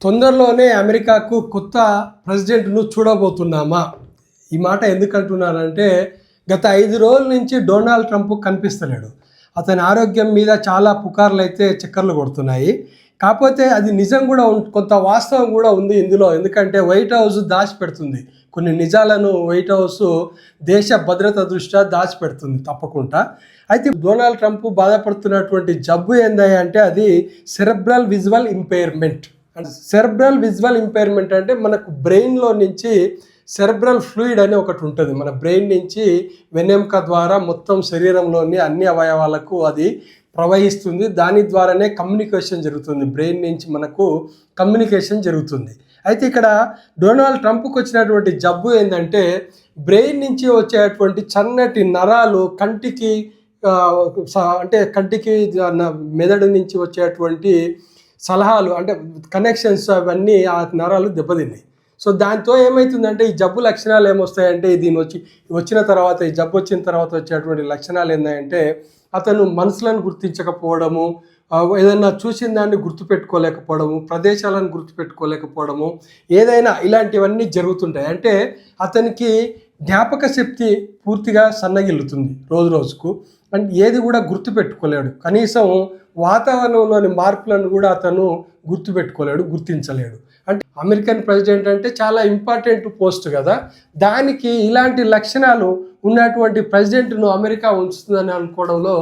తొందరలోనే అమెరికాకు కొత్త ప్రెసిడెంట్ను చూడబోతున్నామా? ఈ మాట ఎందుకంటున్నానంటే గత 5 రోజుల నుంచి డొనాల్డ్ ట్రంప్ కనిపిస్తలేడు. అతని ఆరోగ్యం మీద చాలా పుకార్లు అయితే చక్కర్లు కొడుతున్నాయి. కాకపోతే అది నిజం కూడా కొంత వాస్తవం కూడా ఉంది ఇందులో. ఎందుకంటే వైట్ హౌస్ దాచిపెడుతుంది కొన్ని నిజాలను. వైట్ హౌస్ దేశ భద్రత దృష్ట్యా దాచిపెడుతుంది తప్పకుండా. అయితే డొనాల్డ్ ట్రంప్ బాధపడుతున్నటువంటి జబ్బు ఏందంటే అది cerebral visual impairment. Cerebral visual impairment అంటే మనకు బ్రెయిన్లో నుంచి సెరెబ్రల్ ఫ్లూయిడ్ అని ఒకటి ఉంటుంది. మన బ్రెయిన్ నుంచి వెన్నెముక ద్వారా మొత్తం శరీరంలోని అన్ని అవయవాలకు అది ప్రవహిస్తుంది. దాని ద్వారానే కమ్యూనికేషన్ జరుగుతుంది. బ్రెయిన్ నుంచి మనకు కమ్యూనికేషన్ జరుగుతుంది. అయితే ఇక్కడ డొనాల్డ్ ట్రంప్కి వచ్చినటువంటి జబ్బు ఏంటంటే బ్రెయిన్ నుంచి వచ్చేటువంటి సన్నటి నరాలు కంటికి మెదడు నుంచి వచ్చేటువంటి సలహాలు అంటే కనెక్షన్స్ అవన్నీ ఆ నరాలు దెబ్బతిన్నాయి. సో దాంతో ఏమవుతుందంటే ఈ జబ్బు లక్షణాలు ఏమొస్తాయంటే వచ్చిన తర్వాత ఈ జబ్బు వచ్చిన తర్వాత వచ్చేటువంటి లక్షణాలు ఏంటంటే అతను మనుషులను గుర్తించకపోవడము, ఏదైనా చూసిన దాన్ని గుర్తుపెట్టుకోలేకపోవడము, ప్రదేశాలను గుర్తుపెట్టుకోలేకపోవడము, ఏదైనా ఇలాంటివన్నీ జరుగుతుంటాయి. అంటే అతనికి జ్ఞాపక శక్తి పూర్తిగా సన్నగిల్లుతుంది రోజు రోజుకు. అంటే ఏది కూడా గుర్తుపెట్టుకోలేడు. కనీసం వాతావరణంలోని మార్పులను కూడా అతను గుర్తుపెట్టుకోలేడు, గుర్తించలేడు. అంటే అమెరికన్ ప్రెసిడెంట్ అంటే చాలా ఇంపార్టెంట్ పోస్ట్ కదా. దానికి ఇలాంటి లక్షణాలు ఉన్నటువంటి ప్రెసిడెంట్ను అమెరికా ఉంచుతుందని అనుకోవడంలో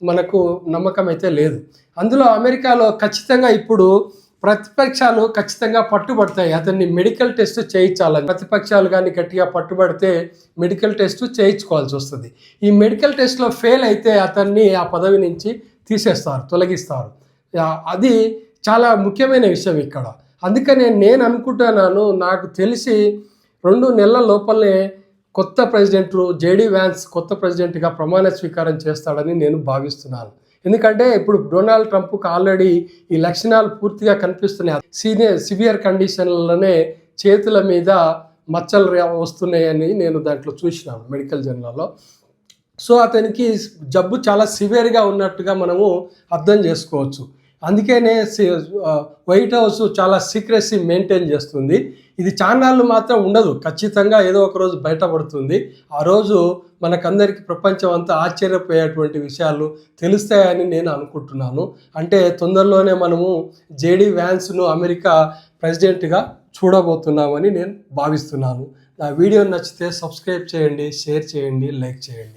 మనకు నమ్మకం అయితే లేదు. అందులో అమెరికాలో ఖచ్చితంగా ఇప్పుడు ప్రతిపక్షాలు ఖచ్చితంగా పట్టుబడతాయి. అతన్ని మెడికల్ టెస్ట్ చేయించాలని. ప్రతిపక్షాలు కానీ గట్టిగా పట్టుబడితే మెడికల్ టెస్ట్ చేయించుకోవాల్సి వస్తుంది. ఈ మెడికల్ టెస్ట్లో ఫెయిల్ అయితే అతన్ని ఆ పదవి నుంచి తీసేస్తారు, తొలగిస్తారు. అది చాలా ముఖ్యమైన విషయం ఇక్కడ. అందుకనే నేను అనుకుంటున్నాను, నాకు తెలిసి 2 నెలల లోపలనే కొత్త ప్రెసిడెంట్ జేడీ వ్యాన్స్ కొత్త ప్రెసిడెంట్గా ప్రమాణ స్వీకారం చేస్తాడని నేను భావిస్తున్నాను. ఎందుకంటే ఇప్పుడు డొనాల్డ్ ట్రంప్కి ఆల్రెడీ ఈ లక్షణాలు పూర్తిగా కనిపిస్తున్నాయి. సివియర్ కండిషన్లలోనే చేతుల మీద మచ్చలు వస్తున్నాయని నేను దాంట్లో చూసినాను మెడికల్ జర్నల్లో. సో అతనికి జబ్బు చాలా సివియర్గా ఉన్నట్టుగా మనము అర్థం చేసుకోవచ్చు. అందుకనే వైట్ హౌస్ చాలా సీక్రెసీ మెయింటైన్ చేస్తుంది. ఇది ఛానళ్ళు మాత్రం ఉండదు, ఖచ్చితంగా ఏదో ఒక రోజు బయటపడుతుంది. ఆ రోజు మనకందరికీ ప్రపంచం అంతా ఆశ్చర్యపోయేటువంటి విషయాలు తెలుస్తాయని నేను అనుకుంటున్నాను. అంటే తొందరలోనే మనము జేడీ వ్యాన్స్ను అమెరికా ప్రెసిడెంట్గా చూడబోతున్నామని నేను భావిస్తున్నాను. నా వీడియో నచ్చితే సబ్స్క్రైబ్ చేయండి, షేర్ చేయండి, లైక్ చేయండి.